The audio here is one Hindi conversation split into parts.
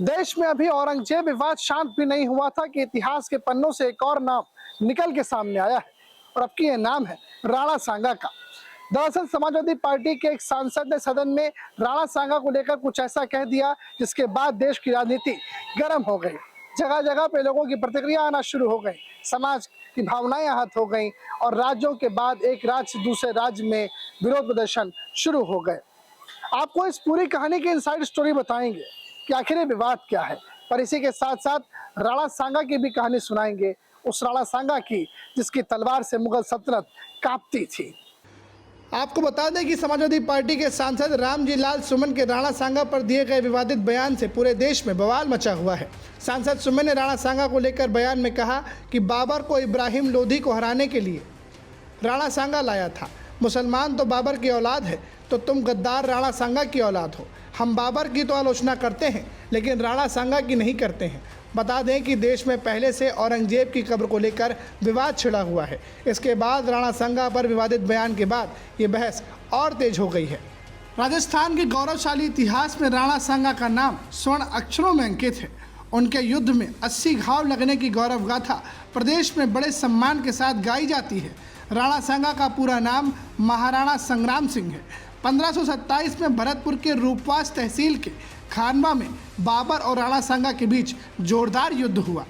देश में अभी औरंगजेब विवाद शांत भी नहीं हुआ था कि इतिहास के पन्नों से एक और नाम निकल के सामने आया है और अब की यह नाम है राणा सांगा का। दरअसल समाजवादी पार्टी के एक सांसद ने सदन में राणा सांगा को लेकर कुछ ऐसा कह दिया जिसके बाद देश की राजनीति गर्म हो गई। जगह जगह पे लोगों की प्रतिक्रिया आना शुरू हो गई, समाज की भावनाएं आहत हो गई और राज्यों के बाद एक राज्य से दूसरे राज्य में विरोध प्रदर्शन शुरू हो गए। आपको इस पूरी कहानी की इनसाइड स्टोरी बताएंगे कि आखिर ये विवाद क्या है, पर इसी के साथ साथ राणा सांगा की भी कहानी सुनाएंगे, उस राणा सांगा की जिसकी तलवार से मुगल सल्तनत कांपती थी। आपको बता दें कि समाजवादी पार्टी के सांसद रामजी लाल सुमन के राणा सांगा पर दिए गए विवादित बयान से पूरे देश में बवाल मचा हुआ है। सांसद सुमन ने राणा सांगा को लेकर बयान में कहा कि बाबर को इब्राहिम लोधी को हराने के लिए राणा सांगा लाया था। मुसलमान तो बाबर की औलाद है, तो तुम गद्दार राणा सांगा की औलाद हो। हम बाबर की तो आलोचना करते हैं लेकिन राणा सांगा की नहीं करते हैं। बता दें कि देश में पहले से औरंगजेब की कब्र को लेकर विवाद छिड़ा हुआ है। इसके बाद राणा सांगा पर विवादित बयान के बाद ये बहस और तेज हो गई है। राजस्थान के गौरवशाली इतिहास में राणा सांगा का नाम स्वर्ण अक्षरों में अंकित है। उनके युद्ध में 80 घाव लगने की गौरव गाथा प्रदेश में बड़े सम्मान के साथ गाई जाती है। राणा सांगा का पूरा नाम महाराणा संग्राम सिंह है। 1527 में भरतपुर के रूपवास तहसील के खानवा में बाबर और राणा सांगा के बीच जोरदार युद्ध हुआ।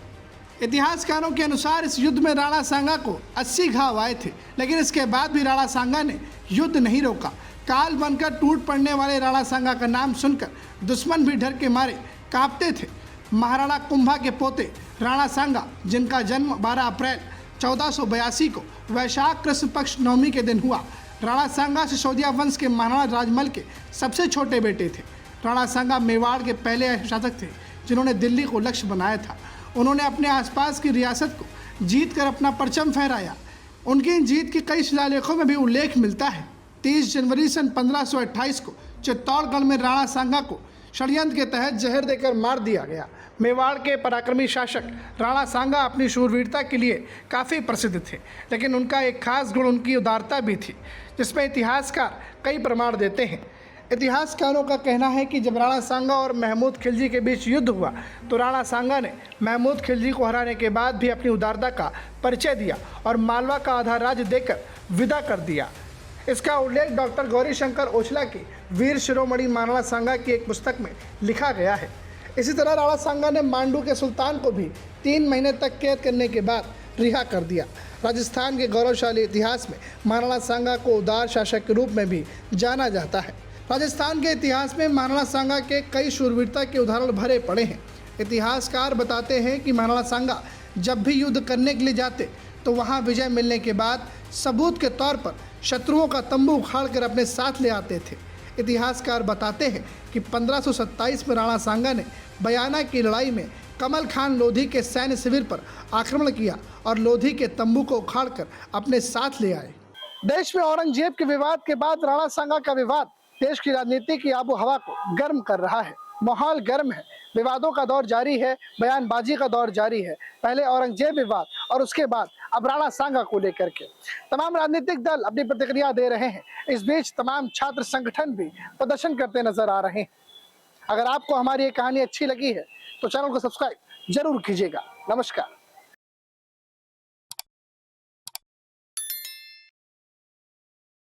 इतिहासकारों के अनुसार इस युद्ध में राणा सांगा को 80 घाव आए थे, लेकिन इसके बाद भी राणा सांगा ने युद्ध नहीं रोका। काल बनकर टूट पड़ने वाले राणा सांगा का नाम सुनकर दुश्मन भी डर के मारे कांपते थे। महाराणा कुंभा के पोते राणा सांगा, जिनका जन्म 12 अप्रैल 1482 को वैशाख कृष्ण पक्ष नवमी के दिन हुआ, राणा सांगा सिसोदिया वंश के महाराणा राजमल के सबसे छोटे बेटे थे। राणा सांगा मेवाड़ के पहले शासक थे जिन्होंने दिल्ली को लक्ष्य बनाया था। उन्होंने अपने आसपास की रियासत को जीत कर अपना परचम फहराया। उनकी इन जीत के कई शिलालेखों में भी उल्लेख मिलता है। 30 जनवरी सन 1528 को चित्तौड़गढ़ में राणा सांगा को षड्यंत्र के तहत जहर देकर मार दिया गया। मेवाड़ के पराक्रमी शासक राणा सांगा अपनी शूरवीरता के लिए काफ़ी प्रसिद्ध थे, लेकिन उनका एक खास गुण उनकी उदारता भी थी, जिसमें इतिहासकार कई प्रमाण देते हैं। इतिहासकारों का कहना है कि जब राणा सांगा और महमूद खिलजी के बीच युद्ध हुआ तो राणा सांगा ने महमूद खिलजी को हराने के बाद भी अपनी उदारता का परिचय दिया और मालवा का आधा राज्य देकर विदा कर दिया। इसका उल्लेख डॉक्टर गौरीशंकर ओछला की वीर शिरोमणि महाराणा सांगा की एक पुस्तक में लिखा गया है। इसी तरह राणा सांगा ने मांडू के सुल्तान को भी 3 महीने तक कैद करने के बाद रिहा कर दिया। राजस्थान के गौरवशाली इतिहास में महाराणा सांगा को उदार शासक के रूप में भी जाना जाता है। राजस्थान के इतिहास में महाराणा सांगा के कई शूरवीरता के उदाहरण भरे पड़े हैं। इतिहासकार बताते हैं कि महाराणा सांगा जब भी युद्ध करने के लिए जाते तो वहां विजय मिलने के बाद सबूत के तौर पर शत्रुओं का तंबू उखाड़कर अपने साथ ले आते थे। इतिहासकार बताते हैं कि 1527 में राणा सांगा ने बयाना की लड़ाई में कमल खान लोधी के सैन्य शिविर पर आक्रमण किया और लोधी के तंबू को उखाड़कर अपने साथ ले आए। देश में औरंगजेब के विवाद के बाद राणा सांगा का विवाद देश की राजनीति की आबो हवा को गर्म कर रहा है। माहौल गर्म है, विवादों का दौर जारी है, बयानबाजी का दौर जारी है। पहले औरंगजेब विवाद और उसके बाद अब राणा सांगा को लेकर के तमाम राजनीतिक दल अपनी प्रतिक्रिया दे रहे हैं। इस बीच तमाम छात्र संगठन भी प्रदर्शन करते नजर आ रहे हैं। अगर आपको हमारी ये कहानी अच्छी लगी है तो चैनल को सब्सक्राइब जरूर कीजिएगा। नमस्कार।